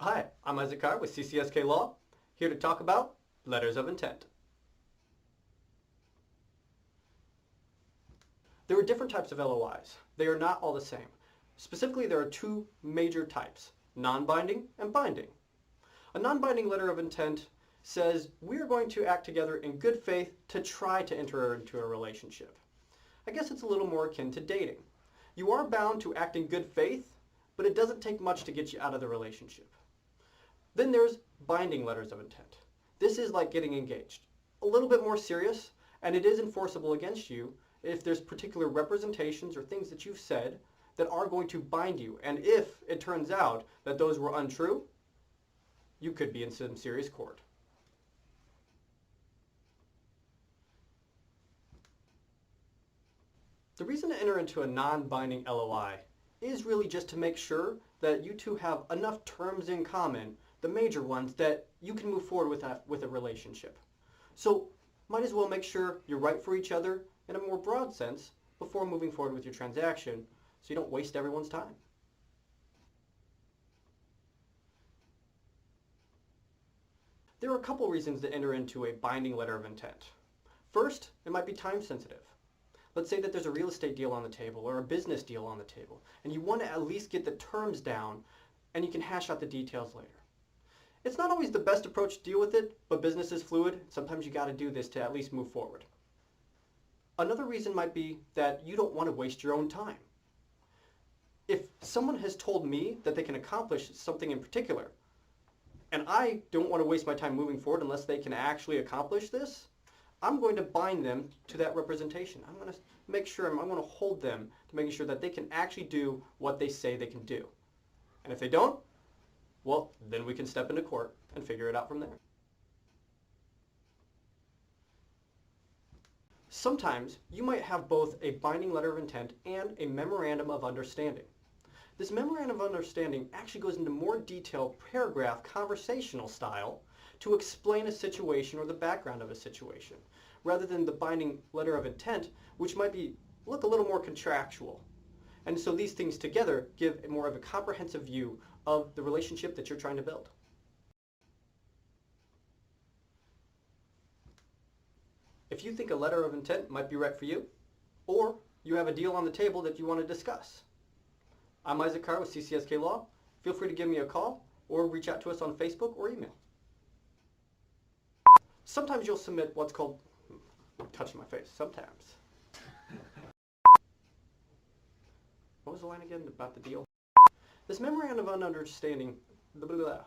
Hi, I'm Isaac with CCSK Law, here to talk about letters of intent. There are different types of LOIs. They are not all the same. Specifically, there are two major types, non-binding and binding. A non-binding letter of intent says we are going to act together in good faith to try to enter into a relationship. I guess it's a little more akin to dating. You are bound to act in good faith, but it doesn't take much to get you out of the relationship. Then there's binding letters of intent. This is like getting engaged. A little bit more serious, and it is enforceable against you if there's particular representations or things that you've said that are going to bind you. And if it turns out that those were untrue, you could be in some serious court. The reason to enter into a non-binding LOI is really just to make sure that you two have enough terms in common, the major ones, that you can move forward with a relationship. So might as well make sure you're right for each other in a more broad sense before moving forward with your transaction so you don't waste everyone's time. There are a couple reasons to enter into a binding letter of intent. First, it might be time sensitive. Let's say that there's a real estate deal on the table or a business deal on the table, and you want to at least get the terms down and you can hash out the details later. It's not always the best approach to deal with it, but business is fluid. Sometimes you got to do this to at least move forward. Another reason might be that you don't want to waste your own time. If someone has told me that they can accomplish something in particular, and I don't want to waste my time moving forward unless they can actually accomplish this, I'm going to bind them to that representation. I'm going to make sure, I'm going to hold them to making sure that they can actually do what they say they can do. And if they don't, well, then we can step into court and figure it out from there. Sometimes you might have both a binding letter of intent and a memorandum of understanding. This memorandum of understanding actually goes into more detailed paragraph conversational style to explain a situation or the background of a situation, rather than the binding letter of intent, which might look a little more contractual. And so these things together give more of a comprehensive view of the relationship that you're trying to build. If you think a letter of intent might be right for you, or you have a deal on the table that you want to discuss, I'm Isaac with CCSK Law. Feel free to give me a call or reach out to us on Facebook or email. Sometimes you'll submit what's called, I'm touching my face, sometimes. What was the line again about the deal? This memorandum of understanding, blah, blah, blah.